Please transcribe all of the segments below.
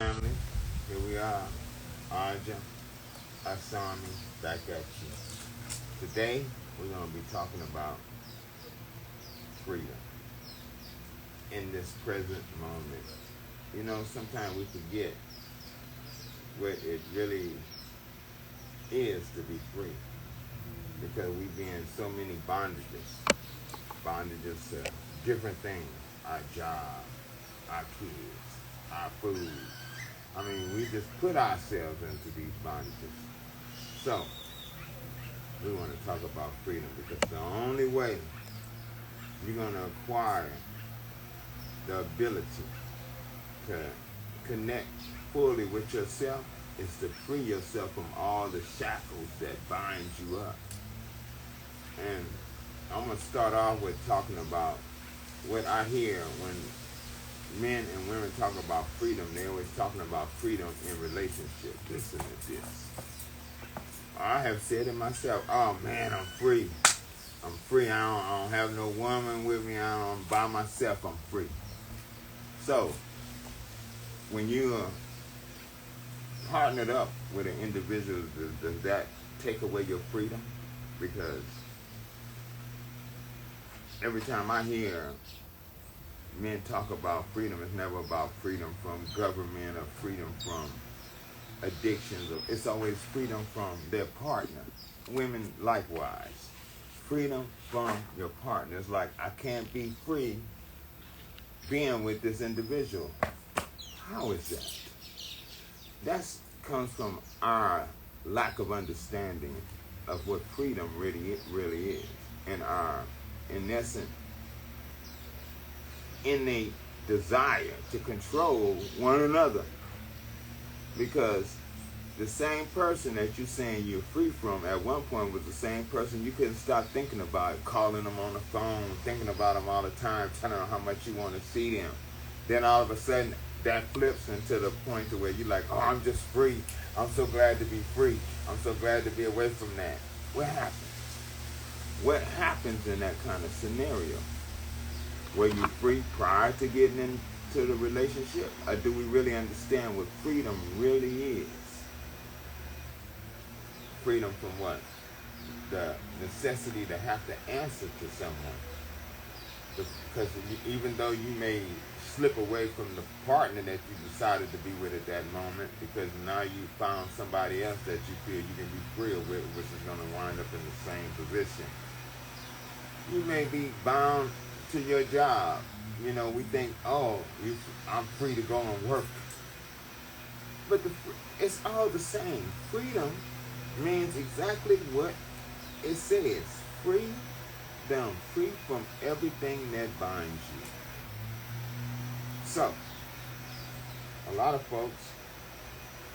Family, here we are, Arja, Asami, back at you. Today, we're going to be talking about freedom in this present moment. You know, sometimes we forget what it really is to be free because we be in so many bondages to different things, our job, our kids, our food. I mean, we just put ourselves into these bondages. So, we want to talk about freedom because the only way you're going to acquire the ability to connect fully with yourself is to free yourself from all the shackles that bind you up. And I'm going to start off with talking about what I hear when men and women talk about freedom. They always talking about freedom in relationships. Listen to this. I have said it myself. Oh man, I'm free. I'm free. I don't have no woman with me. I'm by myself. I'm free. So, when you partnered up with an individual, does that take away your freedom? Because every time I hear men talk about freedom, it's never about freedom from government or freedom from addictions. It's always freedom from their partner. Women likewise. Freedom from your partner. It's like, I can't be free being with this individual. How is that? That comes from our lack of understanding of what freedom really is, and our, in essence, innate desire to control one another. Because the same person that you're saying you're free from at one point was the same person you couldn't stop thinking about, calling them on the phone, thinking about them all the time, telling them how much you want to see them. Then all of a sudden that flips into the point to where you're like, oh, I'm just free. I'm so glad to be free. I'm so glad to be away from that. What happens? What happens in that kind of scenario? Were you free prior to getting into the relationship? Or do we really understand what freedom really is? Freedom from what? The necessity to have to answer to someone. Because even though you may slip away from the partner that you decided to be with at that moment, because now you found somebody else that you feel you can be free with, which is going to wind up in the same position. You may be bound to your job. You know, we think, oh, I'm free to go and work. But it's all the same. Freedom means exactly what it says. Freedom, free from everything that binds you. So, a lot of folks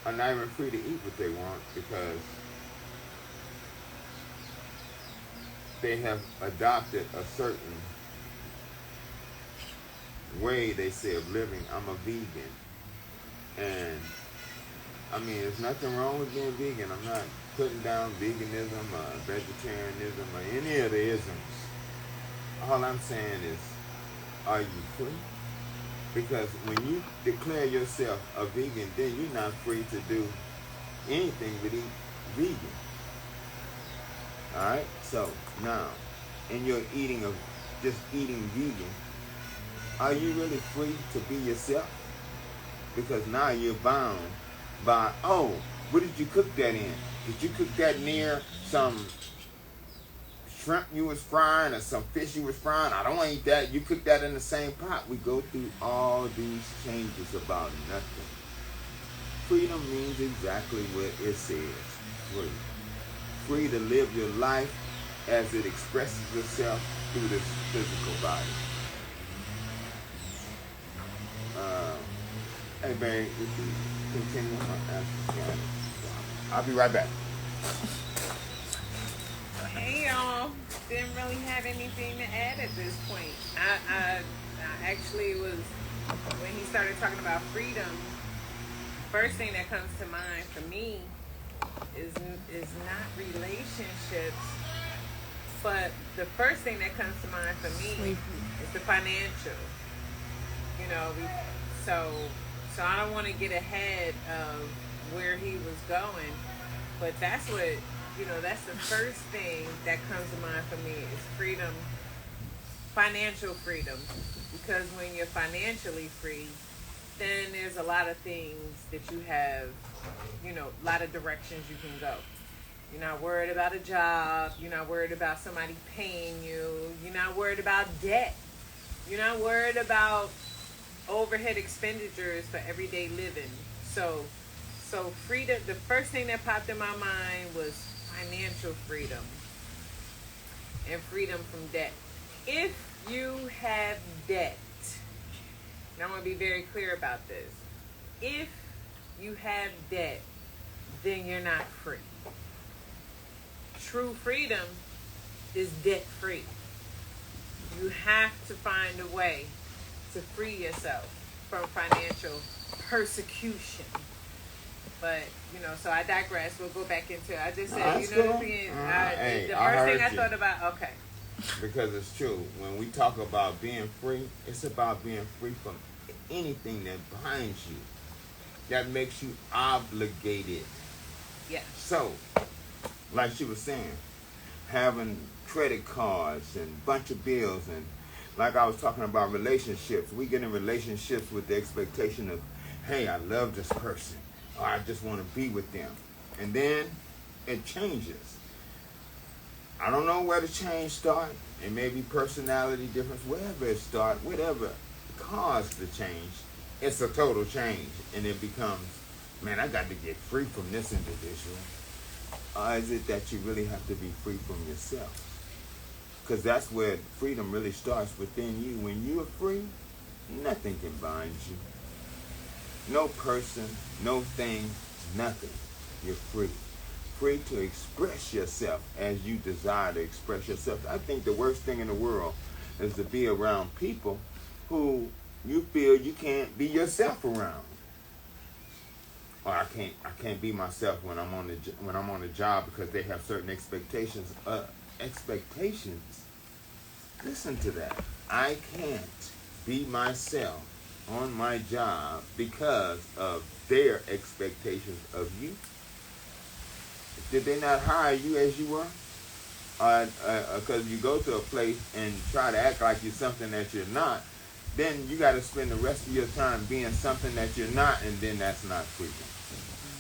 are not even free to eat what they want because they have adopted a certain way, they say, of living. I'm a vegan. And I mean, there's nothing wrong with being vegan. I'm not putting down veganism or vegetarianism or any of the isms. All I'm saying is, are you free? Because when you declare yourself a vegan, then you're not free to do anything but eat vegan. Alright? So, now, in your eating of just eating vegan, are you really free to be yourself? Because now you're bound by, oh, what did you cook that in? Did you cook that near some shrimp you was frying or some fish you was frying? I don't want to eat that. You cook that in the same pot. We go through all these changes about nothing. Freedom means exactly what it says. Free. Free to live your life as it expresses itself through this physical body. Hey, babe, if you continue, I'll be right back. Hey, y'all. Didn't really have anything to add at this point. I actually was, when he started talking about freedom, first thing that comes to mind for me is not relationships, but the first thing that comes to mind for me is the financial. You know, so So I don't want to get ahead of where he was going, but that's what, that's the first thing that comes to mind for me is freedom, financial freedom. Because when you're financially free, then there's a lot of things that you have, a lot of directions you can go. You're not worried about a job. You're not worried about somebody paying you. You're not worried about debt. You're not worried about overhead expenditures for everyday living. So freedom, the first thing that popped in my mind was financial freedom and freedom from debt. If you have debt, and I want to be very clear about this. If you have debt, then you're not free. True freedom is debt free. You have to find a way to free yourself from financial persecution. But, so I digress. We'll go back into it. I just said, the first thing I thought about, okay. Because it's true. When we talk about being free, it's about being free from anything that binds you, that makes you obligated. Yeah. So, like she was saying, having credit cards and bunch of bills, and like I was talking about relationships, we get in relationships with the expectation of, hey, I love this person, or I just want to be with them. And then it changes. I don't know where the change starts. It may be personality difference, wherever it starts, whatever caused the change, it's a total change. And it becomes, man, I got to get free from this individual. Or is it that you really have to be free from yourself? Because that's where freedom really starts within you. When you are free, nothing can bind you. No person, no thing, nothing. You're free. Free to express yourself as you desire to express yourself. I think the worst thing in the world is to be around people who you feel you can't be yourself around. Or I can't be myself when I'm on the job because they have certain expectations. Listen to that. I can't be myself on my job because of their expectations of you. Did they not hire you as you were? Because you go to a place and try to act like you're something that you're not, then you got to spend the rest of your time being something that you're not, and then that's not freedom.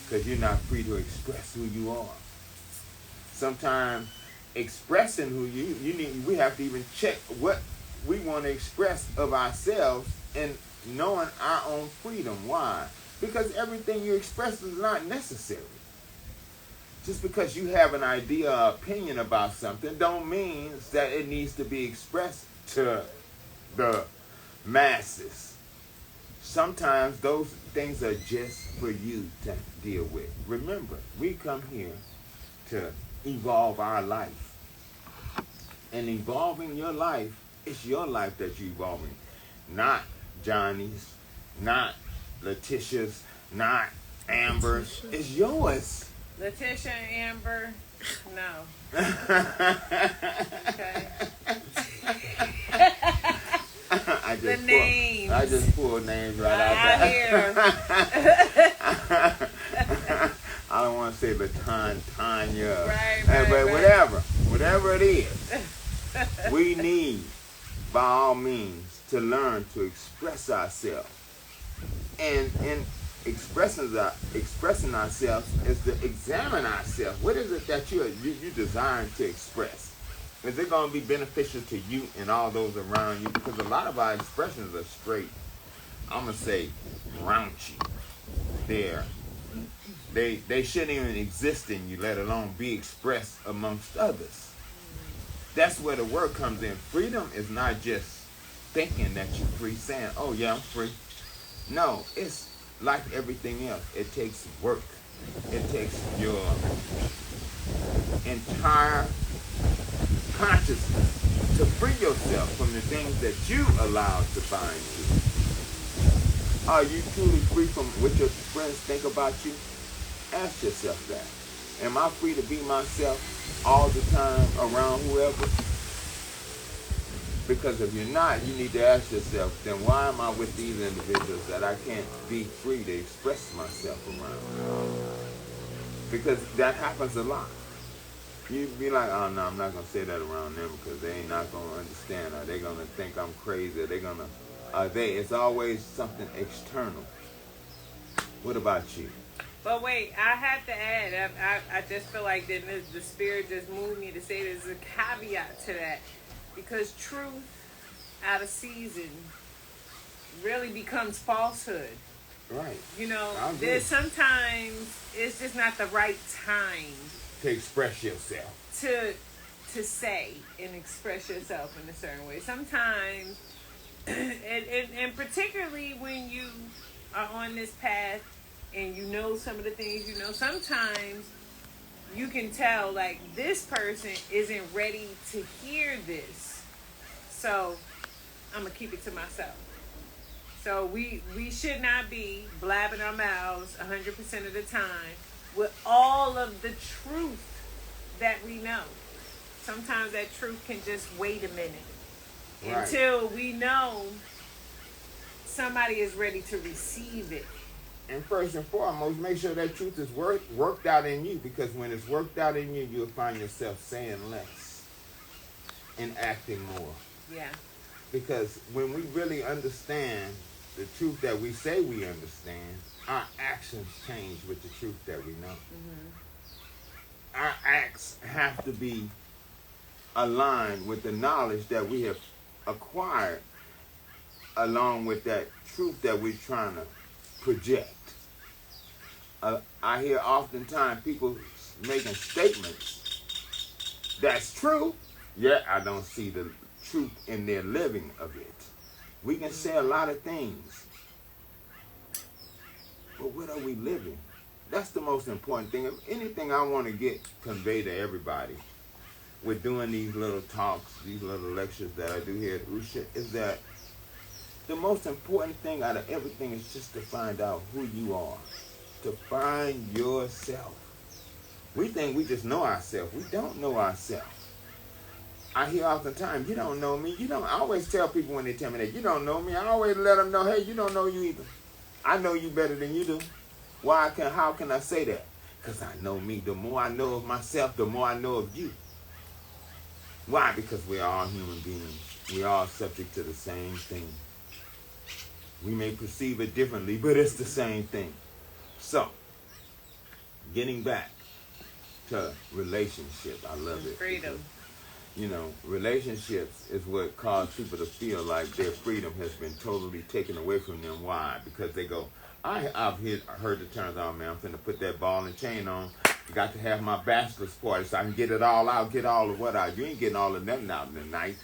Because you're not free to express who you are. Sometimes expressing who we have to even check what we want to express of ourselves and knowing our own freedom. Why? Because everything you express is not necessary. Just because you have an idea or opinion about something don't mean that it needs to be expressed to the masses. Sometimes those things are just for you to deal with. Remember, we come here to evolve our life. And evolving your life, it's your life that you're evolving. Not Johnny's, not Letitia's, not Amber's. It's yours. Letitia and Amber, no. Okay. I just pulled names right out there. I don't want to say Tanya. Right, but whatever it is, we need, by all means, to learn to express ourselves. And expressing ourselves is to examine ourselves. What is it that you desiring to express? Is it going to be beneficial to you and all those around you? Because a lot of our expressions are straight, I'm going to say, raunchy. They shouldn't even exist in you, let alone be expressed amongst others. That's where the word comes in. Freedom is not just thinking that you're free, saying, oh yeah, I'm free. No, it's like everything else. It takes work. It takes your entire consciousness to free yourself from the things that you allowed to bind you. Are you truly free from what your friends think about you? Ask yourself that. Am I free to be myself all the time around whoever? Because if you're not, you need to ask yourself, then why am I with these individuals that I can't be free to express myself around? Because that happens a lot. You be like, oh no, I'm not going to say that around them because they ain't not going to understand, or they're going to think I'm crazy, or they're going to, it's always something external. What about you? But wait, I have to add, I just feel like the Spirit just moved me to say there's a caveat to that. Because truth out of season really becomes falsehood. Right. You know, there's sometimes it's just not the right time to express yourself. To say and express yourself in a certain way. Sometimes, and particularly when you are on this path and you know some of the things you know, sometimes you can tell like this person isn't ready to hear this. So I'm going to keep it to myself. So we should not be blabbing our mouths 100% of the time with all of the truth that we know. Sometimes that truth can just wait a minute until we know somebody is ready to receive it. And first and foremost, make sure that truth is worked out in you, because when it's worked out in you, you'll find yourself saying less and acting more. Yeah. Because when we really understand the truth that we say we understand, our actions change with the truth that we know. Mm-hmm. Our acts have to be aligned with the knowledge that we have acquired along with that truth that we're trying to project. I hear oftentimes people making statements that's true, yet I don't see the truth in their living of it. We can say a lot of things, but what are we living? That's the most important thing. If anything I want to convey to everybody with doing these little talks, these little lectures that I do here at USHA, is that the most important thing out of everything is just to find out who you are, to find yourself. We think we just know ourselves. We don't know ourselves. I hear oftentimes, you don't know me. I always tell people when they tell me that, you don't know me. I always let them know, hey, you don't know you either. I know you better than you do. How can I say that? Because I know me. The more I know of myself, the more I know of you. Why? Because we're all human beings. We're all subject to the same thing. We may perceive it differently, but it's the same thing. So, getting back to relationships, I love it. Freedom. Because, relationships is what cause people to feel like their freedom has been totally taken away from them. Why? Because they go, I've heard the terms, oh man, I'm finna put that ball and chain on. You got to have my bachelor's party so I can get it all out, get all of what out. You ain't getting all of nothing out in the night.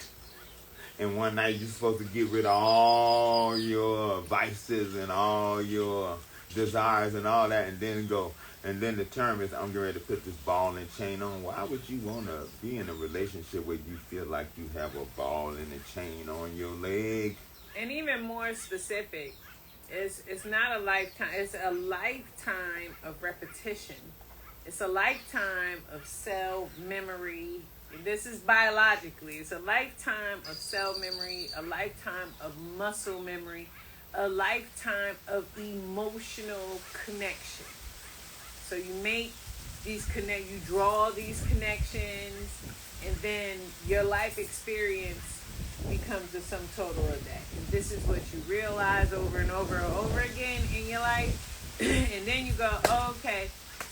And one night you're supposed to get rid of all your vices and all your desires and all that, and then go. And then the term is, I'm getting ready to put this ball and chain on. Why would you want to be in a relationship where you feel like you have a ball and a chain on your leg? And even more specific, it's not a lifetime. It's a lifetime of repetition. It's a lifetime of cell memory. This is biologically. It's a lifetime of cell memory, a lifetime of muscle memory, a lifetime of emotional connection. So you make you draw these connections, and then your life experience becomes the sum total of that. And this is what you realize over and over and over again in your life. And then you go, oh, okay,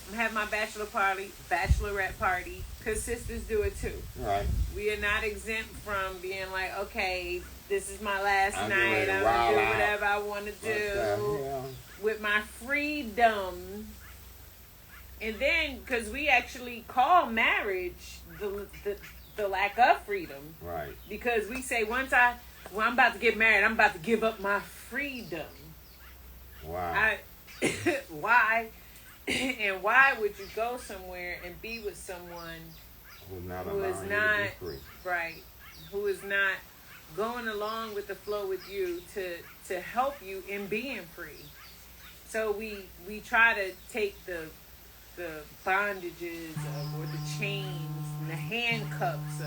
I'm having my bachelorette party, because sisters do it too. Right. We are not exempt from being like, okay, this is my last night. I'm going to do whatever I want to do with my freedom. And then, because we actually call marriage the lack of freedom. Right. Because we say, I'm about to get married, I'm about to give up my freedom. Wow. Why? And why would you go somewhere and be with someone who is not right, who is not going along with the flow with you to help you in being free? So we try to take the bondages or the chains and the handcuffs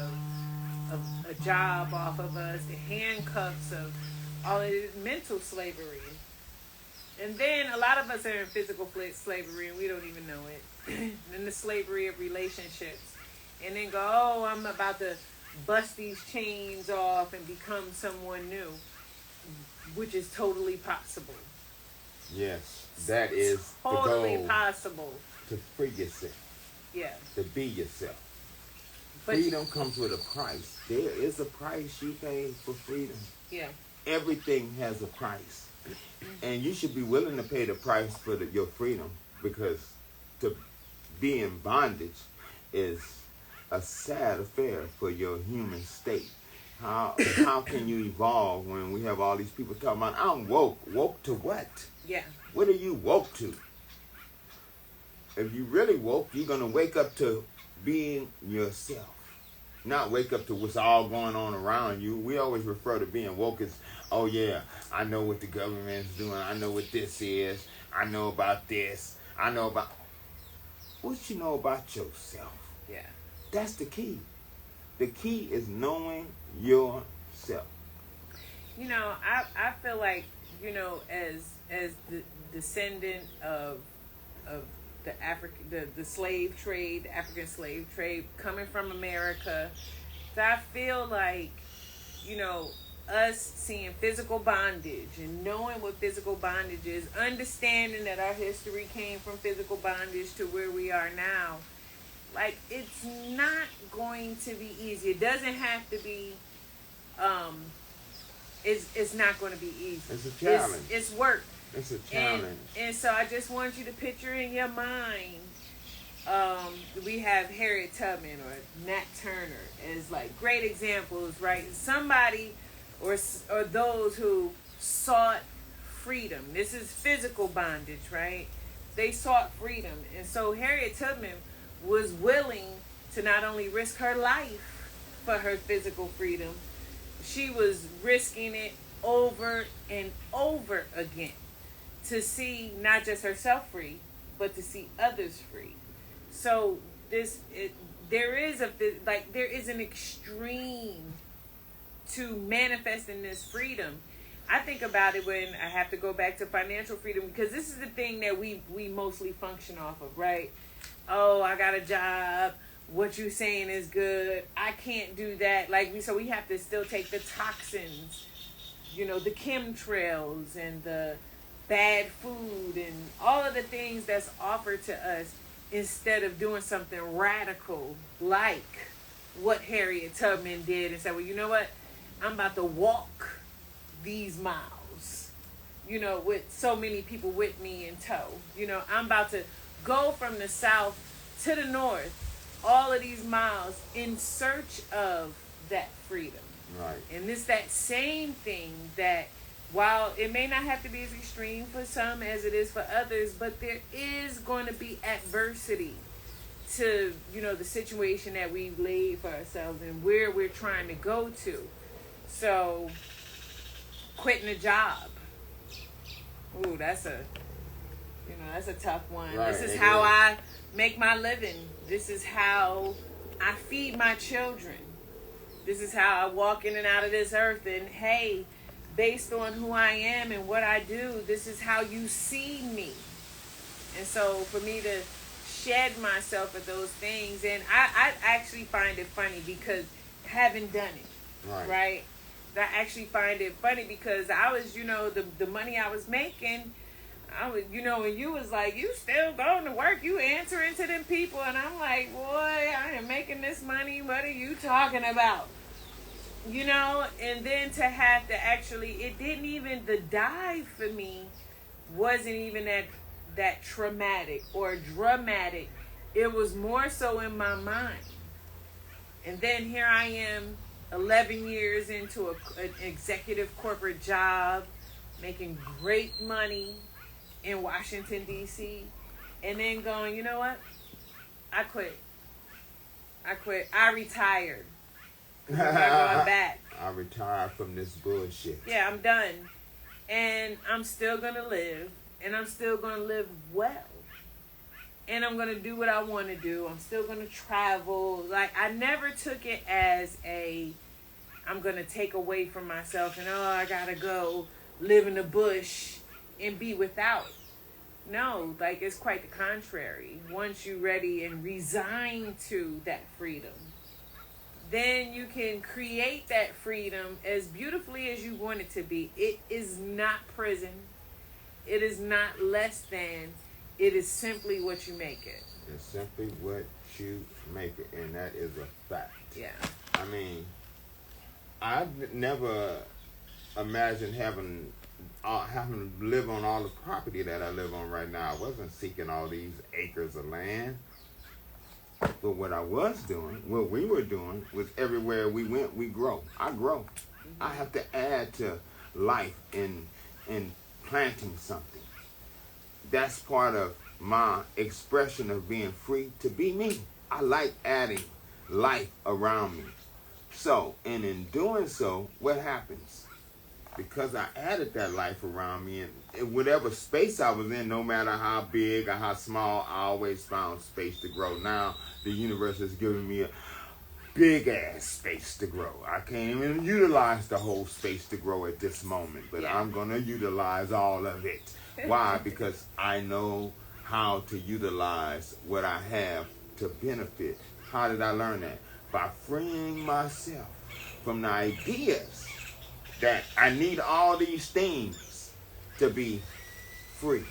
a job off of us, the handcuffs of all of this mental slavery. And then a lot of us are in physical slavery and we don't even know it. And the slavery of relationships. And then go, oh, I'm about to bust these chains off and become someone new, which is totally possible. Yes, that is totally the goal. Possible. To free yourself. Yeah. To be yourself. But freedom comes with a price. There is a price you pay for freedom. Yeah. Everything has a price. And you should be willing to pay the price for your freedom, because to be in bondage is a sad affair for your human state. How can you evolve when we have all these people talking about, I'm woke? Woke to what? Yeah. What are you woke to? If you really woke, you're going to wake up to being yourself. Not wake up to what's all going on around you. We always refer to being woke as, oh yeah, I know what the government's doing. I know what this is. I know about this. I know about... What you know about yourself? Yeah. That's the key. The key is knowing yourself. You know, I feel like, you know, as the descendant of the slave trade, the African slave trade, coming from America, so I feel like, you know, us seeing physical bondage and knowing what physical bondage is, understanding that our history came from physical bondage to where we are now, like, it's not going to be easy. It doesn't have to be, it's not going to be easy. It's a challenge. It's work. It's a challenge. And so I just want you to picture in your mind, we have Harriet Tubman or Nat Turner as like great examples, right? Somebody or those who sought freedom. This is physical bondage, right? They sought freedom. And so Harriet Tubman was willing to not only risk her life for her physical freedom, she was risking it over and over again to see not just herself free, but to see others free. So there is an extreme to manifesting this freedom. I think about it when I have to go back to financial freedom, because this is the thing that we mostly function off of, right? Oh, I got a job. What you saying is good. I can't do that. So we have to still take the toxins, you know, the chemtrails and the bad food and all of the things that's offered to us, instead of doing something radical like what Harriet Tubman did and said, well, you know what? I'm about to walk these miles, you know, with so many people with me in tow. You know, I'm about to go from the south to the north, all of these miles in search of that freedom. Right. And it's that same thing that, while it may not have to be as extreme for some as it is for others, but there is going to be adversity to, you know, the situation that we've laid for ourselves and where we're trying to go to. So, quitting a job. Ooh, that's a tough one. Right, This is how I make my living. This is how I feed my children. This is how I walk in and out of this earth. And hey, based on who I am and what I do, this is how you see me. And so for me to shed myself of those things, and I actually find it funny because I haven't done it, right? I actually find it funny because I was, you know, the money I was making, I was, you know, and you was like, you still going to work, you answering to them people, and I'm like, boy, I am making this money, what are you talking about? You know, and then to have to actually, it didn't even, the dive for me wasn't even that traumatic or dramatic. It was more so in my mind. And then here I am, 11 years into an executive corporate job, making great money in Washington, D.C., and then going, you know what? I quit. I retired. I'm not going back. I retired from this bullshit. Yeah, I'm done. And I'm still going to live. And I'm still going to live well. And I'm going to do what I want to do. I'm still going to travel. Like, I never took it as I'm going to take away from myself and, oh, I got to go live in the bush and be without. No, like it's quite the contrary. Once you're ready and resign to that freedom, then you can create that freedom as beautifully as you want it to be. It is not prison. It is not less than. It is simply what you make it. It's simply what you make it, and that is a fact. Yeah. I mean, I never imagined having to live on all the property that I live on right now. I wasn't seeking all these acres of land. But what I was doing, what we were doing, was everywhere we went, we grow. I grow. Mm-hmm. I have to add to life in planting something. That's part of my expression of being free to be me. I like adding life around me. So, and in doing so, what happens? Because I added that life around me, and in whatever space I was in, no matter how big or how small, I always found space to grow. Now, the universe has given me a big-ass space to grow. I can't even utilize the whole space to grow at this moment, but I'm going to utilize all of it. Why? Because I know how to utilize what I have to benefit. How did I learn that? By freeing myself from the ideas that I need all these things to be free.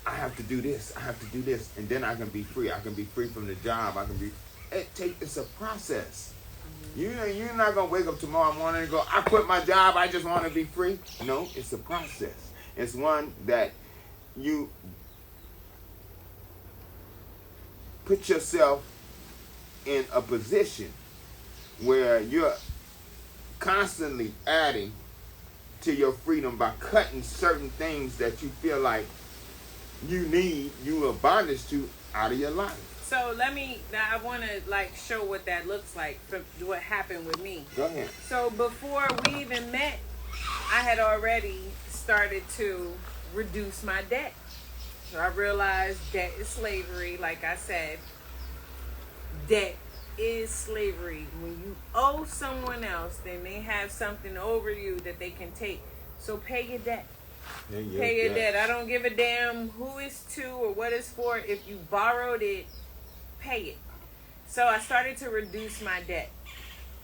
I have to do this, I have to do this, and then I can be free. I can be free from the job. I can be. It's a process. You're not gonna wake up tomorrow morning and go, I quit my job, I just want to be free. No, it's a process. It's one that you put yourself in a position where you're constantly adding to your freedom by cutting certain things that you feel like you are bondage to out of your life. So I want to like show what that looks like from what happened with me. Go ahead. So before we even met, I had already started to reduce my debt. So I realized debt is slavery. Like I said, debt is slavery. When you owe someone else, then they have something over you that they can take. So pay your debt. Pay your debt. I don't give a damn who it's to or what it's for. If you borrowed it, pay it. So I started to reduce my debt,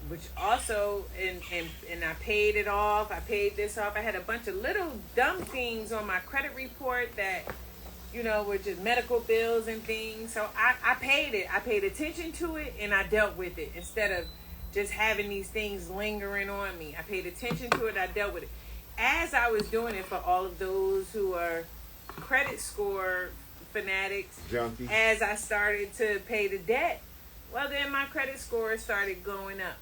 which also, and I paid it off. I paid this off. I had a bunch of little dumb things on my credit report that, were just medical bills and things. So I paid it. I paid attention to it, and I dealt with it instead of just having these things lingering on me. I paid attention to it. I dealt with it. As I was doing it for all of those who are credit score fanatics, junkies, as I started to pay the debt, well, then my credit score started going up.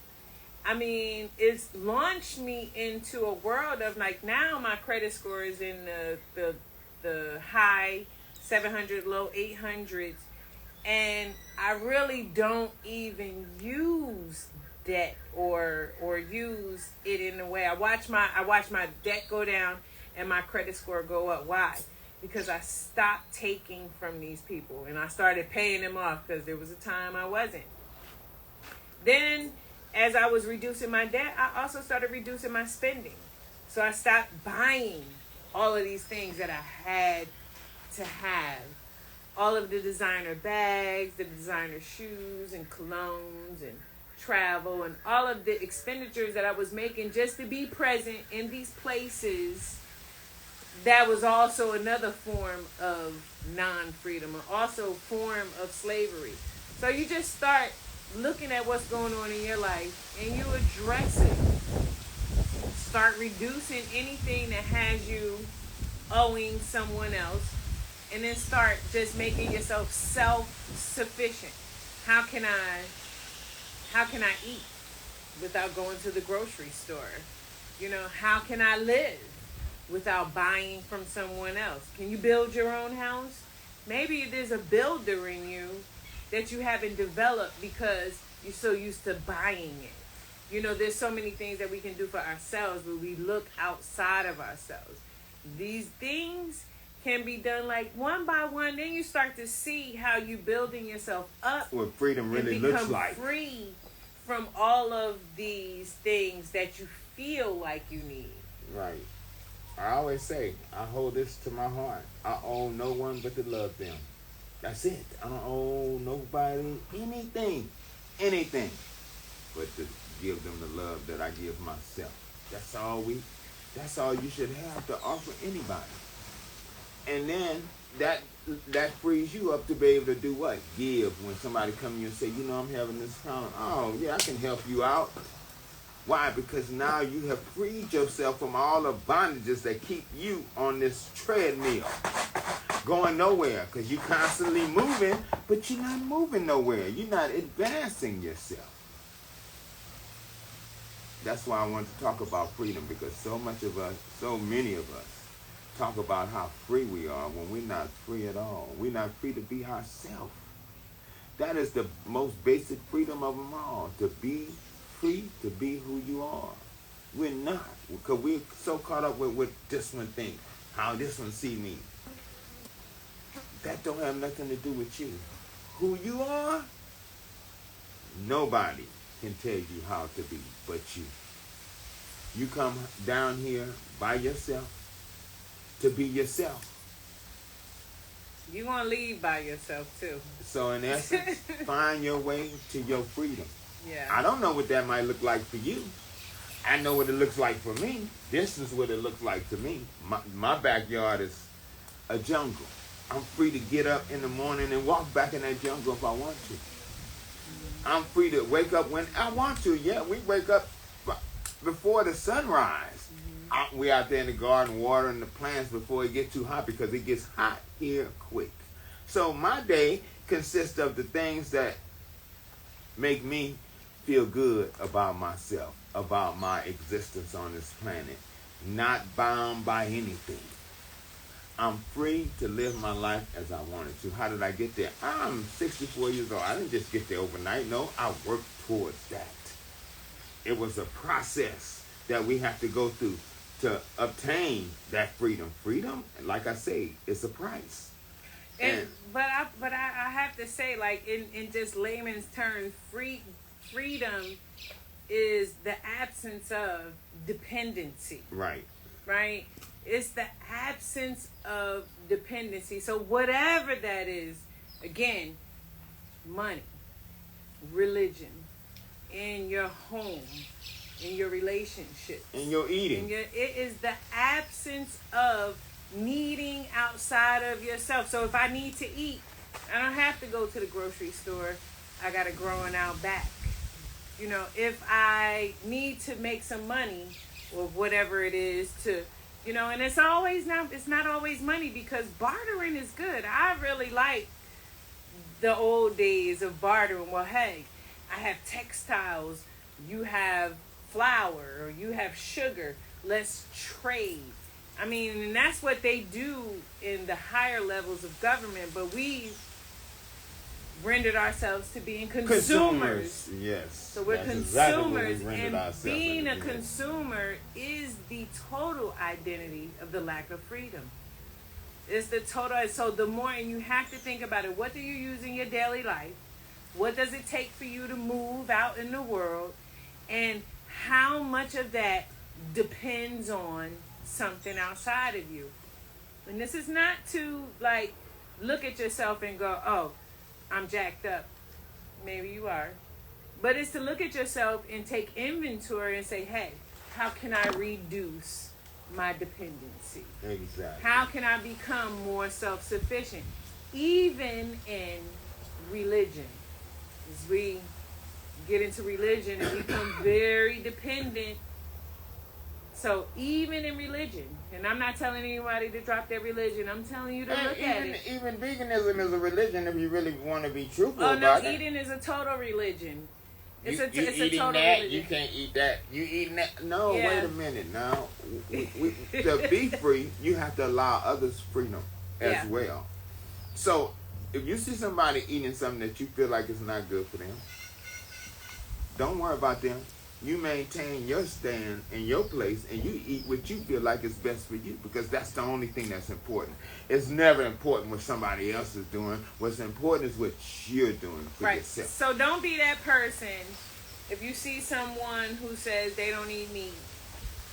I mean, it's launched me into a world of like, now my credit score is in the high 700, low 800s, and I really don't even use debt or use it in a way. I watch my debt go down and my credit score go up. Why? Because I stopped taking from these people and I started paying them off, because there was a time I wasn't. Then, as I was reducing my debt, I also started reducing my spending. So I stopped buying all of these things that I had to have. All of the designer bags, the designer shoes and colognes and travel and all of the expenditures that I was making just to be present in these places. That was also another form of non-freedom, also a form of slavery. So you just start looking at what's going on in your life and you address it. Start reducing anything that has you owing someone else, and then start just making yourself self-sufficient. How can I eat without going to the grocery store? How can I live without buying from someone else? Can you build your own house? Maybe there's a builder in you that you haven't developed because you're so used to buying it. There's so many things that we can do for ourselves, but we look outside of ourselves. These things can be done like one by one. Then you start to see how you building yourself up. What freedom really looks like. Free from all of these things that you feel like you need. Right. I always say, I hold this to my heart. I owe no one but to love them. That's it. I don't owe nobody anything. Anything. But to give them the love that I give myself. That's all you should have to offer anybody. And then that frees you up to be able to do what? Give. When somebody comes to you and say, I'm having this problem. Oh, yeah, I can help you out. Why? Because now you have freed yourself from all the bondages that keep you on this treadmill. Going nowhere. Because you're constantly moving, but you're not moving nowhere. You're not advancing yourself. That's why I want to talk about freedom. Because so many of us, talk about how free we are when we're not free at all. We're not free to be ourselves. That is the most basic freedom of them all. To be free to be who you are. We're not. Because we're so caught up with this one thing. How this one see me. That don't have nothing to do with you. Who you are, nobody can tell you how to be but you. You come down here by yourself to be yourself. You're going to leave by yourself, too. So, in essence, find your way to your freedom. Yeah. I don't know what that might look like for you. I know what it looks like for me. This is what it looks like to me. My backyard is a jungle. I'm free to get up in the morning and walk back in that jungle if I want to. I'm free to wake up when I want to. Yeah, we wake up before the sunrise. We out there in the garden watering the plants before it gets too hot because it gets hot here quick. So my day consists of the things that make me feel good about myself, about my existence on this planet, not bound by anything. I'm free to live my life as I wanted to. How did I get there? I'm 64 years old. I didn't just get there overnight. No, I worked towards that. It was a process that we have to go through to obtain that freedom. Freedom, like I say, it's a price. But I have to say, like in just layman's terms, freedom is the absence of dependency. Right. Right? It's the absence of dependency. So whatever that is, again, money, religion, in your home, in your relationship, in your eating. it is the absence of needing outside of yourself. So if I need to eat, I don't have to go to the grocery store. I got it growing out back. If I need to make some money or whatever it is to, and it's not always money because bartering is good. I really like the old days of bartering. Well, hey, I have textiles, you have flour, or you have sugar. Let's trade. I mean, and that's what they do in the higher levels of government, but we rendered ourselves to being consumers. Yes. So we're consumers, and being a consumer is the total identity of the lack of freedom. It's the total. So the more, and you have to think about it. What do you use in your daily life? What does it take for you to move out in the world? And how much of that depends on something outside of you? And this is not to look at yourself and go, oh, I'm jacked up. Maybe you are. But it's to look at yourself and take inventory and say, hey, how can I reduce my dependency? Exactly. How can I become more self-sufficient? Even in religion. As we get into religion and become very dependent. So even in religion, and I'm not telling anybody to drop their religion, I'm telling you to look at it. Even veganism is a religion if you really want to be truthful about it. Oh no, it. eating is a total religion. It's a eating total that, religion. You can't eat that. You eating that? No, Yeah. Wait a minute. Now, to be free, you have to allow others freedom as well. So, if you see somebody eating something that you feel like is not good for them, don't worry about them. You maintain your stand in your place and you eat what you feel like is best for you, because that's the only thing that's important. It's never important what somebody else is doing. What's important is what you're doing for yourself. So don't be that person if you see someone who says they don't eat meat,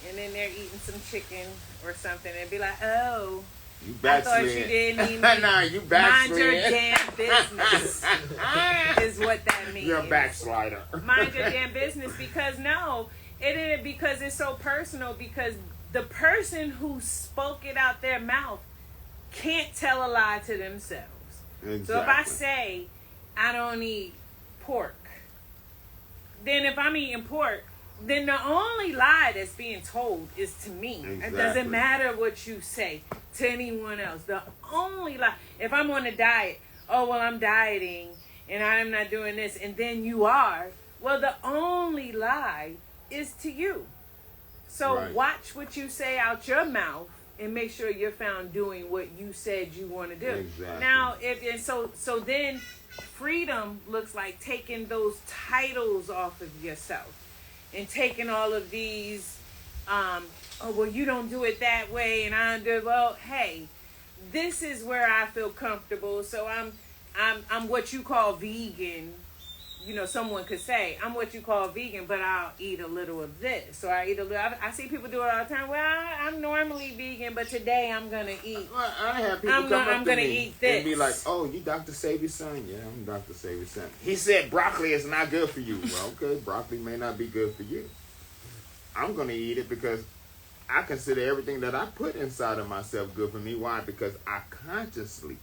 and then they're eating some chicken or something, and be like, oh, You I thought backslid. you didn't eat meat. Nah, you Mind backslid. your damn business is what that means. You're a backslider. Mind your damn business, because no, it isn't, because it's so personal, because the person who spoke it out their mouth can't tell a lie to themselves. Exactly. So if I say I don't eat pork, then if I'm eating pork, then the only lie that's being told is to me. It Exactly. doesn't matter what you say to anyone else. The only lie, if I'm on a diet, oh, well, I'm dieting and I'm not doing this, and then you are, well, the only lie is to you. So Right. watch what you say out your mouth and make sure you're found doing what you said you want to do. Exactly. Now, so then freedom looks like taking those titles off of yourself and taking all of these, oh, well, you don't do it that way, and I don't do it. Well, hey, this is where I feel comfortable. So I'm what you call vegan. You know, someone could say, I'm what you call vegan, but I'll eat a little of this. So I eat a little. I see people do it all the time. Well, I'm normally vegan, but today I'm going to eat. Well, I have people I'm come gonna- up I'm to gonna me eat this. and be like, "Oh, you Dr. Sebi's son?" Yeah, I'm Dr. Sebi's son. He said broccoli is not good for you. Well, okay, broccoli may not be good for you. I'm gonna eat it because I consider everything that I put inside of myself good for me. Why? Because I consciously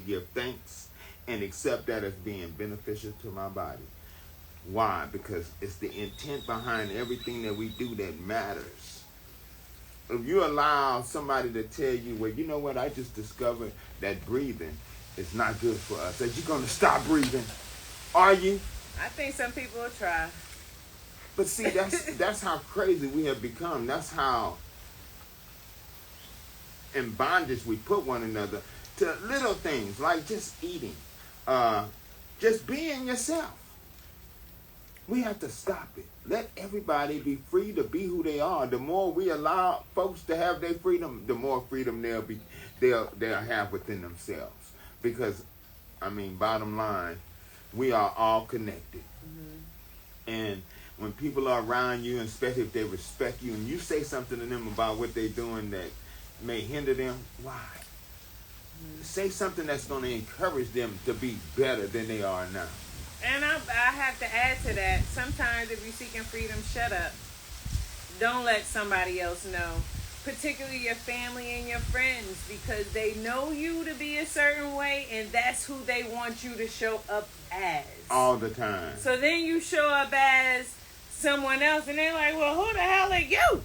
give thanks and accept that as being beneficial to my body. Why? Because it's the intent behind everything that we do that matters. If you allow somebody to tell you, well, you know what, I just discovered that breathing is not good for us, that you're going to stop breathing. Are you? I think some people will try. But see, that's how crazy we have become. That's how in bondage we put one another to little things like just eating, just being yourself. We have to stop it. Let everybody be free to be who they are. The more we allow folks to have their freedom, the more freedom they'll have within themselves. Because, I mean, bottom line, we are all connected. Mm-hmm. And when people are around you, and especially if they respect you, and you say something to them about what they're doing that may hinder them, why? Mm-hmm. Say something that's going to encourage them to be better than they are now. And I have to add to that, sometimes if you're seeking freedom, shut up. Don't let somebody else know, particularly your family and your friends, because they know you to be a certain way, and that's who they want you to show up as. All the time. So then you show up as someone else, and they're like, well, who the hell are you?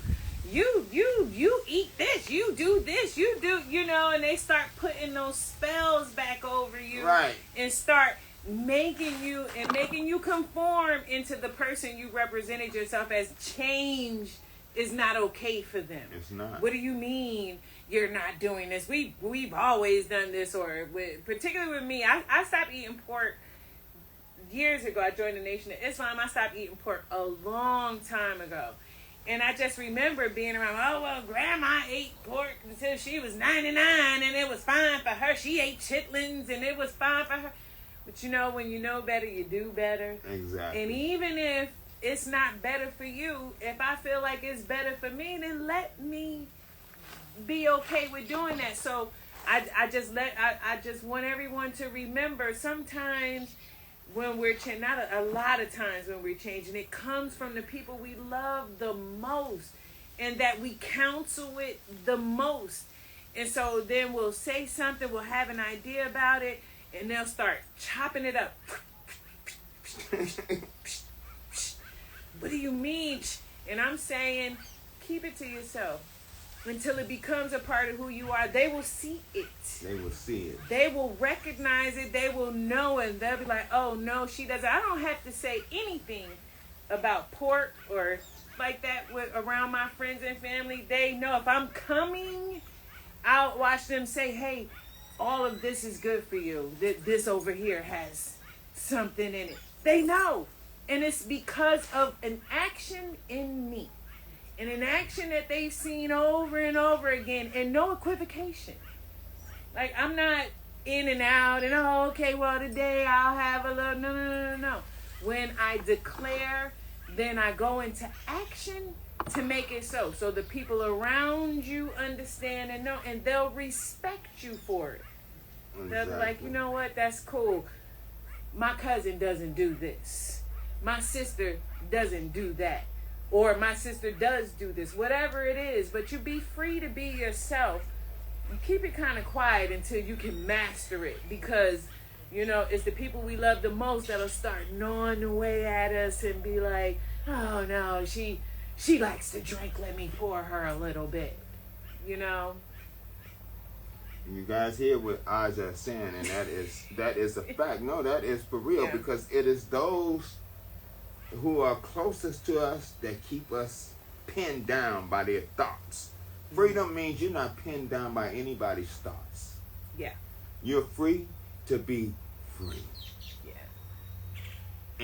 You eat this, you do this, you do, and they start putting those spells back over you. Right. And start making you conform into the person you represented yourself as. Change is not okay for them. It's not. What do you mean you're not doing this? We've always done this. Or particularly with me, I stopped eating pork years ago. I joined the Nation of Islam. I stopped eating pork a long time ago. And I just remember being around, oh, well, Grandma ate pork until she was 99 and it was fine for her. She ate chitlins and it was fine for her. But when you know better, you do better. Exactly. And even if it's not better for you, if I feel like it's better for me, then let me be okay with doing that. So I just want everyone to remember, sometimes when we're changing, not a lot of times when we're changing, it comes from the people we love the most and that we counsel with the most. And so then we'll say something, we'll have an idea about it, and they'll start chopping it up. What do you mean? And I'm saying, keep it to yourself until it becomes a part of who you are. They will see it. They will see it. They will recognize it. They will know it. They'll be like, oh, no, she doesn't. I don't have to say anything about pork or like that around my friends and family. They know if I'm coming, I'll watch them say, hey, all of this is good for you. This over here has something in it. They know. And it's because of an action in me. And an action that they've seen over and over again. And no equivocation. Like, I'm not in and out and, oh, okay, well, today I'll have a little... No. When I declare, then I go into action to make it so. So the people around you understand and know, and they'll respect you for it. They'll be like, you know what, that's cool. My cousin doesn't do this. My sister doesn't do that. Or my sister does do this. Whatever it is. But you be free to be yourself. And keep it kind of quiet until you can master it. Because, you know, it's the people we love the most that'll start gnawing away at us and be like, oh no, she likes to drink. Let me pour her a little bit. You know? You guys hear what Aja is saying, and that is a fact. No, that is for real, because it is those who are closest to us that keep us pinned down by their thoughts. Freedom means you're not pinned down by anybody's thoughts. Yeah. You're free to be free. Yeah.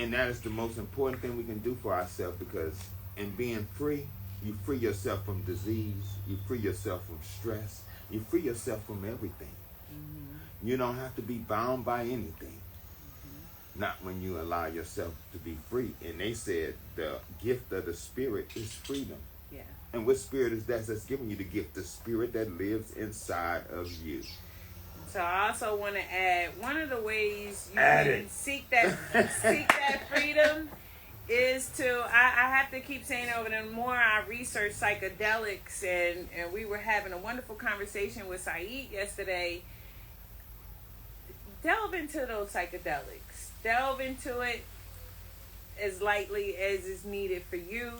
And that is the most important thing we can do for ourselves, because in being free, you free yourself from disease, you free yourself from stress, you free yourself from everything. Mm-hmm. You don't have to be bound by anything. Mm-hmm. Not when you allow yourself to be free. And they said the gift of the Spirit is freedom. Yeah. And what spirit is that? That's giving you the gift, the Spirit that lives inside of you. So I also want to add, one of the ways you can seek that freedom is to, I have to keep saying over, the more I research psychedelics, and we were having a wonderful conversation with Saeed yesterday. Delve into those psychedelics. Delve into it as lightly as is needed for you,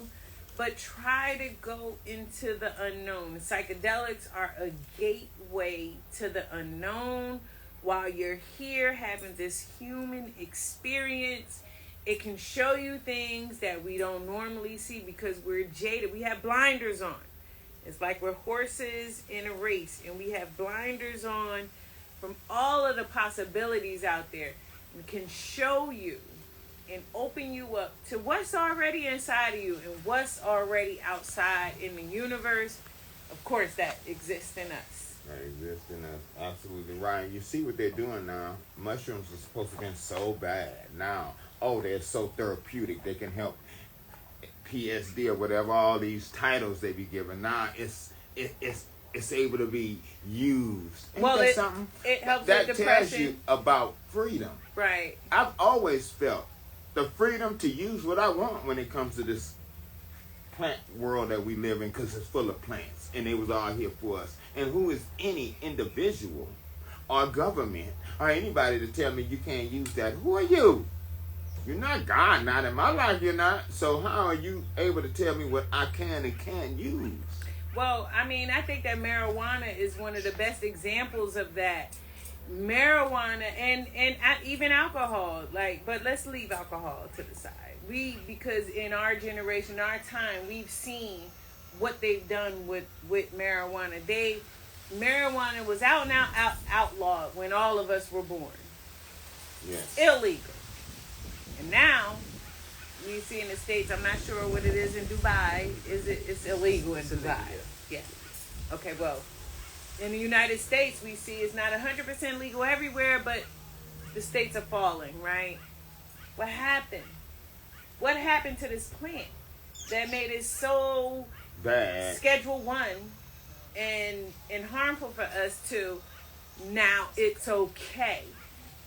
but try to go into the unknown. Psychedelics are a gateway to the unknown. While you're here having this human experience, it can show you things that we don't normally see because we're jaded. We have blinders on. It's like we're horses in a race, and we have blinders on from all of the possibilities out there. It can show you and open you up to what's already inside of you and what's already outside in the universe. Of course, that exists in us. That exists in us. Absolutely right. You see what they're doing now. Mushrooms are supposed to be so bad. Now, they're so therapeutic. They can help PSD or whatever, all these titles they be given. Now, it's able to be used. Ain't that something? It helps that with depression. tells you about freedom. Right. I've always felt the freedom to use what I want when it comes to this plant world that we live in, because it's full of plants, and they was all here for us. And who is any individual or government or anybody to tell me you can't use that? Who are you? You're not God. Not in my life, you're not. So how are you able to tell me what I can and can't use? Well, I mean, I think that marijuana is one of the best examples of that. Marijuana and even alcohol, but let's leave alcohol to the side. Because in our generation, our time, we've seen what they've done with marijuana. Marijuana was out and out outlawed when all of us were born. Yes. Illegal. And now we see in the States, I'm not sure what it is in Dubai. It's illegal in Dubai? Yeah. Okay, well, in the United States, we see it's not 100% legal everywhere, but the states are falling, right? What happened? What happened to this plant that made it so bad, Schedule 1, and harmful for us to now it's okay?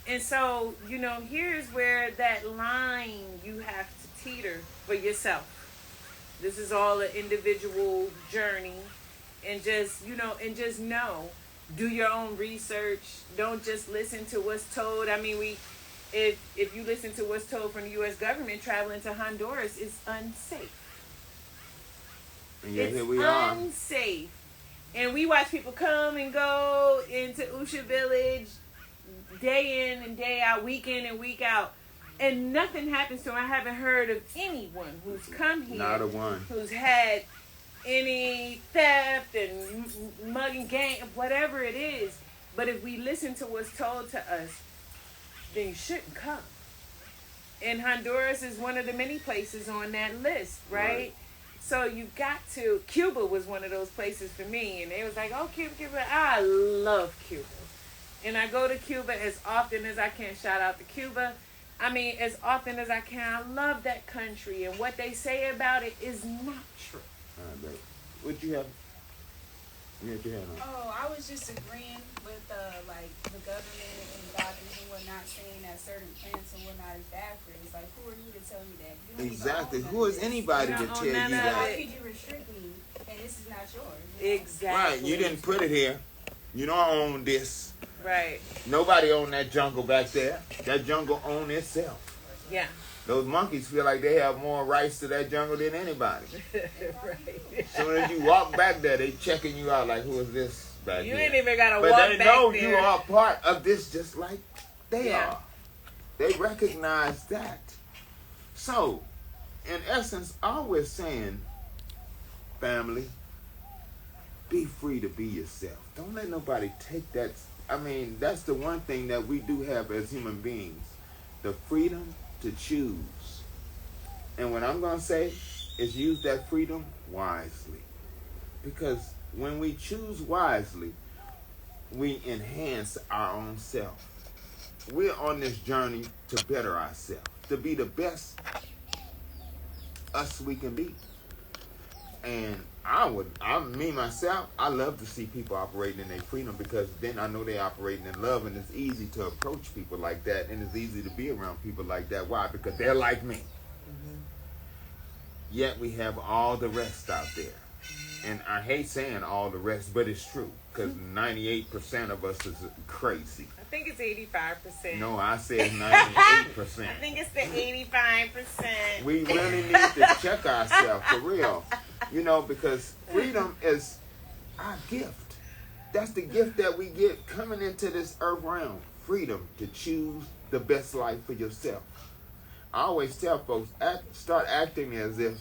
And so, here's where that line you have to teeter for yourself. This is all an individual journey. And just know, do your own research. Don't just listen to what's told. I mean, if you listen to what's told from the U.S. government, traveling to Honduras is unsafe. And yet it's here we are. Unsafe. And we watch people come and go into USHA Village day in and day out, week in and week out. And nothing happens to them. I haven't heard of anyone who's come here. Not a one. Who's had any theft and mugging, gang, whatever it is. But if we listen to what's told to us, then you shouldn't come. And Honduras is one of the many places on that list, right? So you got to. Cuba was one of those places for me, and they was like, "Oh, Cuba." I love Cuba, and I go to Cuba as often as I can. Shout out to Cuba. I mean, as often as I can. I love that country, and what they say about it is not true. All right, babe. What you have? What you have on? Oh, I was just agreeing with like the government and doctors and whatnot saying that certain plants and whatnot is bad for you. It's like, who are you to tell me that? You don't even Exactly. own none Who of is this. anybody You to don't tell own you none of that? How it. could you restrict me and this is not yours? You know? Exactly. Right. You didn't put it here. You don't own this. Right. Nobody owned that jungle back there. That jungle owned itself. Yeah. Those monkeys feel like they have more rights to that jungle than anybody. Right. As soon as you walk back there, they checking you out like, who is this back You here? ain't even gotta But walk they back know there. you are part of this just like they Yeah. are. They recognize that. So, in essence, all we're saying, family, be free to be yourself. Don't let nobody take that. I mean, that's the one thing that we do have as human beings. The freedom to choose. And what I'm going to say is use that freedom wisely. Because when we choose wisely, we enhance our own self. We're on this journey to better ourselves, to be the best us we can be. And me myself, I love to see people operating in their freedom, because then I know they're operating in love, and it's easy to approach people like that, and it's easy to be around people like that. Why? Because they're like me. Mm-hmm. Yet we have all the rest out there. And I hate saying all the rest, but it's true, because 98% of us is crazy. I think it's 85%. No, I said 98%. I think it's the 85%. We really need to check ourselves, for real. You know, because freedom is our gift. That's the gift that we get coming into this earth realm. Freedom to choose the best life for yourself. I always tell folks, start acting as if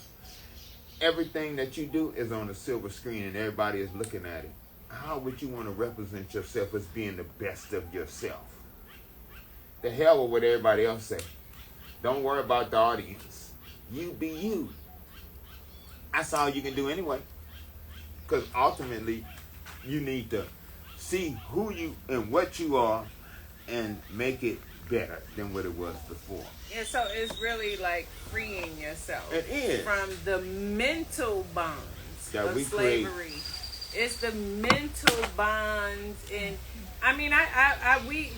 everything that you do is on a silver screen and everybody is looking at it. How would you want to represent yourself as being the best of yourself? The hell with what everybody else say. Don't worry about the audience. You be you. That's all you can do anyway. Because ultimately, you need to see who you and what you are and make it better than what it was before. Yeah, so it's really like freeing yourself. It is. From the mental bonds That of we slavery. It's the mental bonds, and I mean,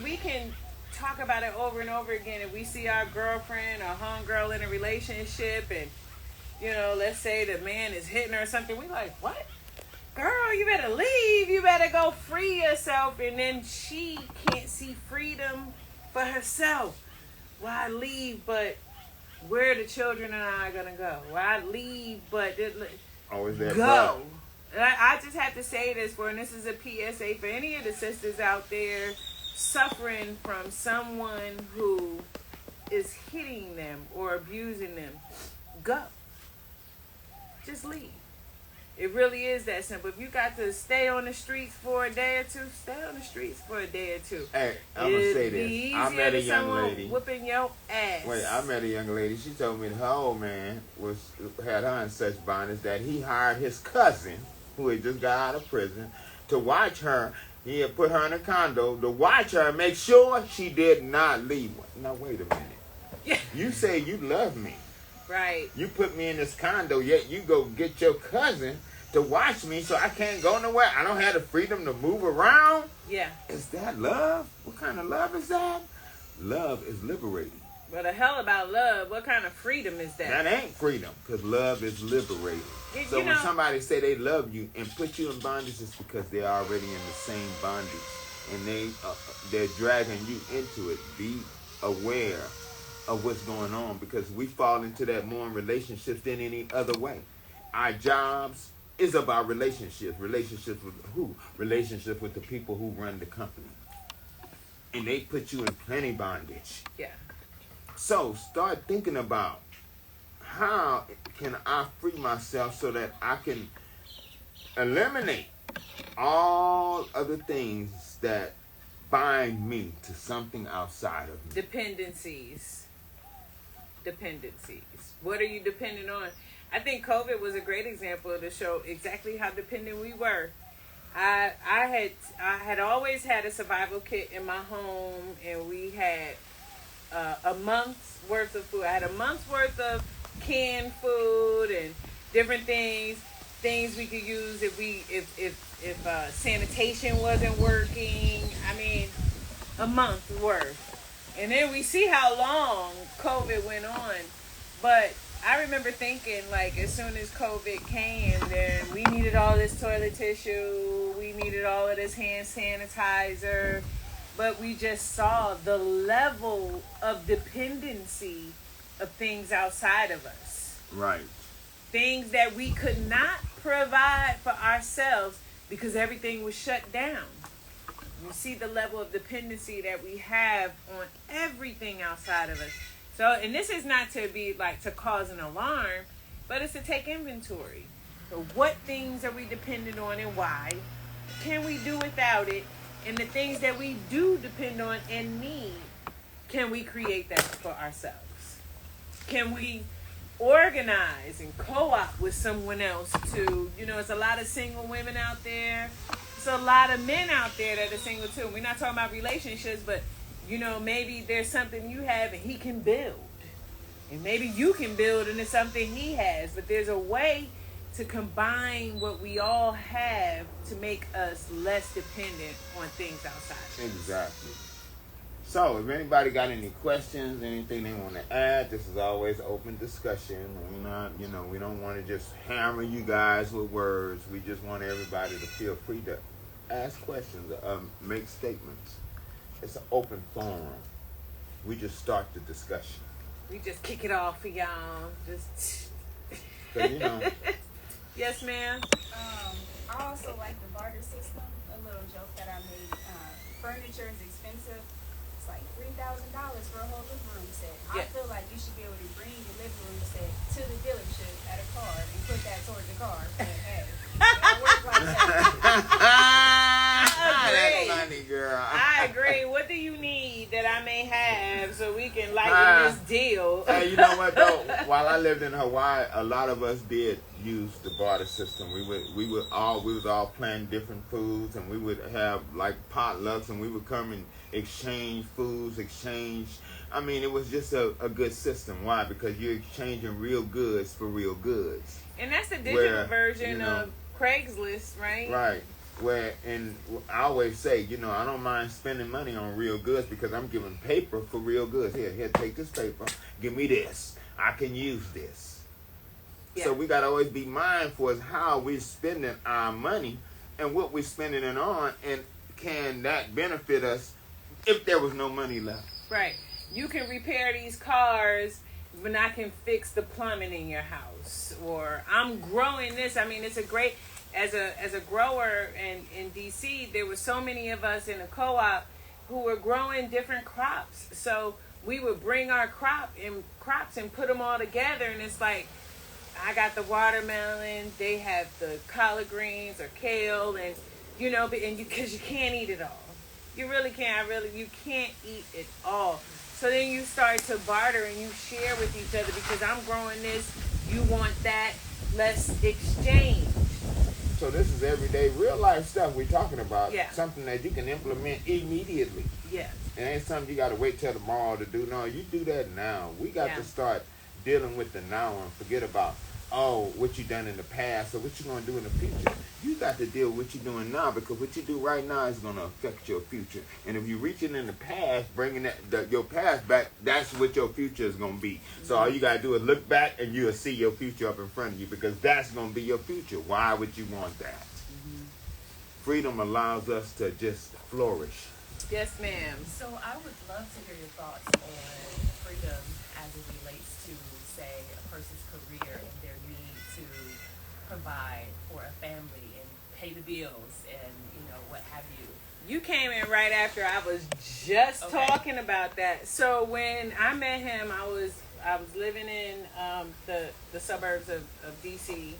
we can talk about it over and over again. If we see our girlfriend or homegirl in a relationship, and you know, let's say the man is hitting her or something, we like, what? Girl, you better leave. You better go free yourself. And then she can't see freedom for herself. Why leave? But where the children and I are gonna go? Why leave? But Always that go. And I just have to say this and this is a PSA for any of the sisters out there suffering from someone who is hitting them or abusing them. Go. Just leave. It really is that simple. If you got to stay on the streets for a day or two, stay on the streets for a day or two. Hey, I'm going to say It'd be this. easier I met a than young someone lady. whooping your ass. Wait, I met a young lady. She told me that her old man had her in such bondage that he hired his cousin, who had just got out of prison, to watch her. He had put her in a condo to watch her and make sure she did not leave. Now, wait a minute. Yeah. You say you love me. Right. You put me in this condo, yet you go get your cousin to watch me so I can't go nowhere. I don't have the freedom to move around. Yeah. Is that love? What kind of love is that? Love is liberating. Well, the hell about love? What kind of freedom is that? That ain't freedom, because love is liberating. So when somebody say they love you and put you in bondage, it's because they're already in the same bondage, and they're dragging you into it. Be aware of what's going on, because we fall into that more in relationships than any other way. Our jobs is about relationships. Relationships with who? Relationships with the people who run the company, and they put you in plenty bondage. Yeah. So start thinking about, how can I free myself so that I can eliminate all other things that bind me to something outside of me. Dependencies. What are you dependent on? I think COVID was a great example to show exactly how dependent we were. I had always had a survival kit in my home, and we had a month's worth of food. I had a month's worth of canned food and different things we could use if sanitation wasn't working. I mean, a month's worth. And then we see how long COVID went on. But I remember thinking, like, as soon as COVID came, then we needed all this toilet tissue, we needed all of this hand sanitizer, but we just saw the level of dependency of things outside of us. Right. Things that we could not provide for ourselves because everything was shut down. You see the level of dependency that we have on everything outside of us. So, and this is not to be like to cause an alarm, but it's to take inventory. So what things are we dependent on and why? Can we do without it? And the things that we do depend on and need, can we create that for ourselves? Can we organize and co-op with someone else to, it's a lot of single women out there. It's a lot of men out there that are single too. We're not talking about relationships, but maybe there's something you have and he can build. And maybe you can build and it's something he has. But there's a way to combine what we all have to make us less dependent on things outside. Exactly. So, if anybody got any questions, anything they want to add, this is always open discussion. We're not, we don't want to just hammer you guys with words. We just want everybody to feel free to ask questions, make statements. It's an open forum. We just start the discussion. We just kick it off for y'all. Just. Yes, ma'am. I also like the barter system. A little joke that I made. Furniture is expensive. It's like $3,000 for a whole living room set. Yeah. I feel like you should be able to bring your living room set to the dealership at a car and put that towards the car. But, hey, it work like that. I agree. That's funny, girl. I agree. What do you need that I may have so we can lighten this deal? Hey, you know what though? While I lived in Hawaii, a lot of us did use the barter system. We was all planning different foods, and we would have like potlucks, and we would come and exchange foods, I mean, it was just a good system. Why? Because you're exchanging real goods for real goods. And that's the digital version of Craigslist, right? Right. And I always say, I don't mind spending money on real goods because I'm giving paper for real goods. Here, take this paper. Give me this. I can use this. Yeah. So we got to always be mindful of how we're spending our money and what we're spending it on, and can that benefit us if there was no money left. Right. You can repair these cars, but I can fix the plumbing in your house. Or I'm growing this. I mean, it's a great... As a grower in DC, there were so many of us in a co-op who were growing different crops. So we would bring our crops and put them all together, and it's like, I got the watermelon, they have the collard greens or kale, and because you can't eat it all. You really can't. You can't eat it all. So then you start to barter and you share with each other, because I'm growing this, you want that, let's exchange. So this is everyday real life stuff we're talking about. Yeah. Something that you can implement immediately. Yeah. It ain't something you got to wait till tomorrow to do. No, you do that now. We got to start dealing with the now and forget about, what you done in the past or what you going to do in the future. You got to deal with what you're doing now, because what you do right now is going to affect your future. And if you're reaching in the past, bringing your past back, that's what your future is going to be. So all you got to do is look back and you'll see your future up in front of you, because that's going to be your future. Why would you want that? Mm-hmm. Freedom allows us to just flourish. Yes, ma'am. So I would love to hear your thoughts on freedom as it relates to, say, a person's career and their need to provide for a family and pay the bills and, what have you. You came in right after I was just talking about that. So when I met him, I was living in the suburbs of DC,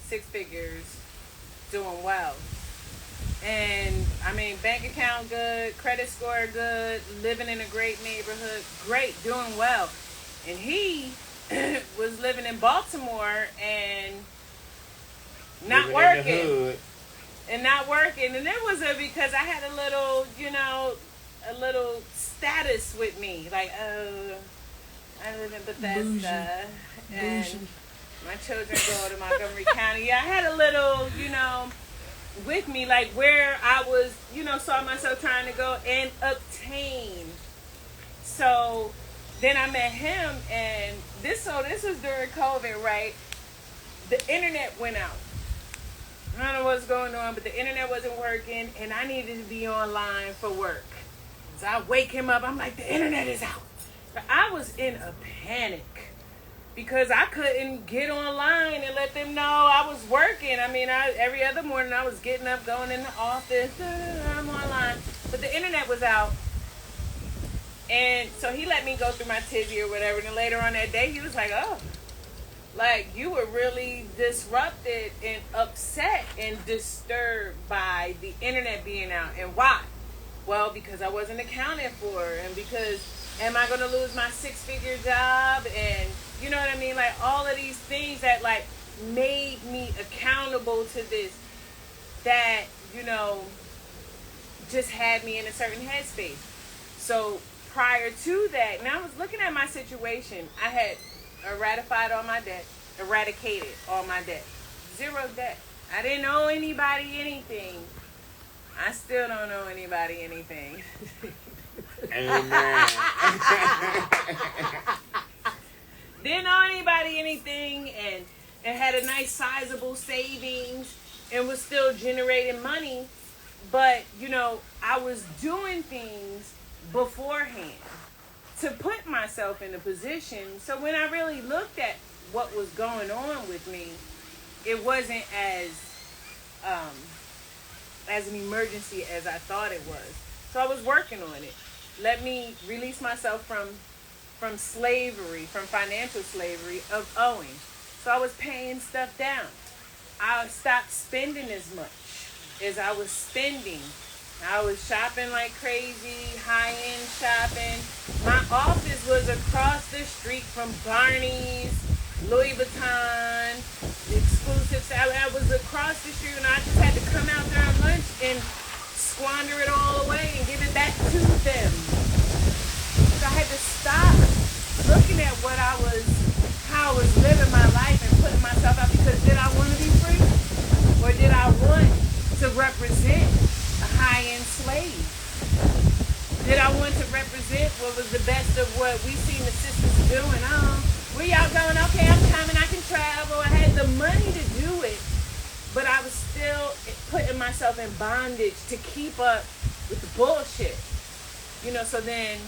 6 figures, doing well. And I mean, bank account good, credit score good, living in a great neighborhood, great, doing well. And he was living in Baltimore and not working. And not working. And it was because I had a little, a little status with me. Like, I live in Bethesda, and my children go to Montgomery County. Yeah, I had a little, with me, like where I was, saw myself trying to go and obtain. So then I met him, and this was during COVID, right? The internet went out. I don't know what's going on, but the internet wasn't working, and I needed to be online for work. So I wake him up. I'm like, the internet is out. But I was in a panic because I couldn't get online and let them know I was working. I mean, every other morning I was getting up, going in the office. I'm online. But the internet was out. And so he let me go through my tizzy or whatever. And then later on that day, he was like, oh, like you were really disrupted and upset and disturbed by the internet being out. And why? Well, because I wasn't accounted for, and because am I going to lose my 6-figure job? And you know what I mean? Like all of these things that like made me accountable to this, that, just had me in a certain headspace. So prior to that, now I was looking at my situation. I had eradicated all my debt. 0 debt. I didn't owe anybody anything. I still don't owe anybody anything. Amen. Didn't owe anybody anything, and had a nice sizable savings and was still generating money. But, I was doing things beforehand to put myself in a position. So when I really looked at what was going on with me, it wasn't as an emergency as I thought it was. So I was working on it. Let me release myself from slavery, from financial slavery of owing. So I was paying stuff down. I stopped spending as much as I was spending. I was shopping like crazy, high-end shopping. My office was across the street from Barney's, Louis Vuitton, exclusive. I was across the street, and I just had to come out during lunch and squander it all away and give it back to them. So I had to stop looking at how I was living my life and putting myself out, because did I want to be free? Or did I want to represent a high-end slave? Did I want to represent what was the best of what we seen the sisters doing? Oh, where y'all going? Okay, I'm coming. I can travel. I had the money to do it, but I was still putting myself in bondage to keep up with the bullshit. So then,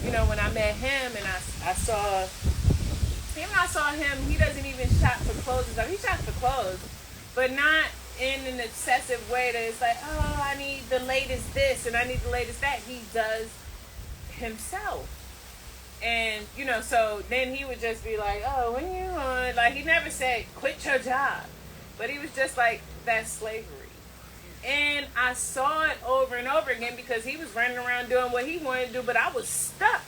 when I met him and I saw him, he doesn't even shop for clothes and stuff. He shops for clothes, but not in an excessive way that it's like, oh, I need the latest this and I need the latest that. He does himself. And, so then he would just be like, oh, when you on? Like, he never said, quit your job. But he was just like, that's slavery. And I saw it over and over again because he was running around doing what he wanted to do, but I was stuck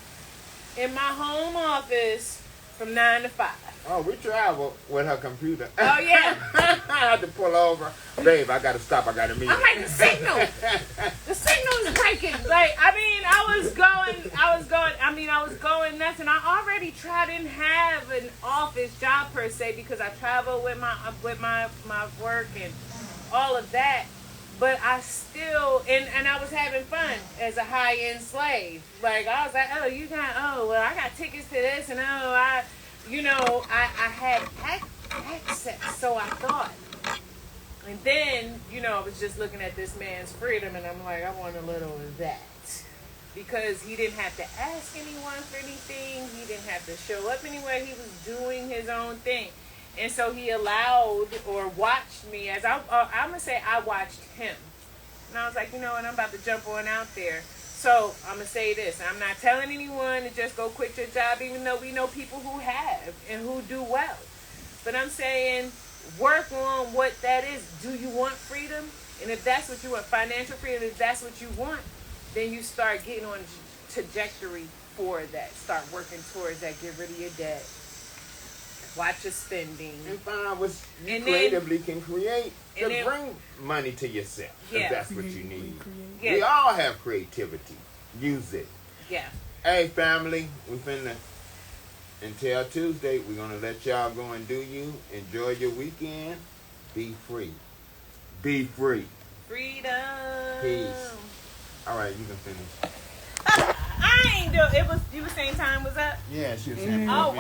in my home office from 9 to 5. Oh, we travel with her computer. Oh, yeah. I had to pull over. Babe, I got to stop. I got to meet. I'm like, the signal is breaking. Like, I was going nuts, and I already didn't have an office job per se because I travel with my work and all of that. But I still, and I was having fun as a high-end slave. Like, I was like, I got tickets to this, and I had access, so I thought. And then, I was just looking at this man's freedom, and I'm like, I want a little of that. Because he didn't have to ask anyone for anything. He didn't have to show up anywhere. He was doing his own thing. And so he allowed or watched me as I'm going to say I watched him. And I was like, and I'm about to jump on out there. So I'm going to say this. I'm not telling anyone to just go quit your job, even though we know people who have and who do well. But I'm saying work on what that is. Do you want freedom? And if that's what you want, financial freedom, if that's what you want, then you start getting on a trajectory for that. Start working towards that. Get rid of your debt. Watch your spending. And find what you creatively can create to bring money to yourself. Yeah. If that's what you need. Yeah. We all have creativity. use it. Yeah. Hey, family, we finna, until Tuesday, we're gonna let y'all go and do you. Enjoy your weekend. Be free. Be free. Freedom. Peace. All right, you can finish. I ain't do it. You were saying time was up? Yeah, she was saying. Oh, wow.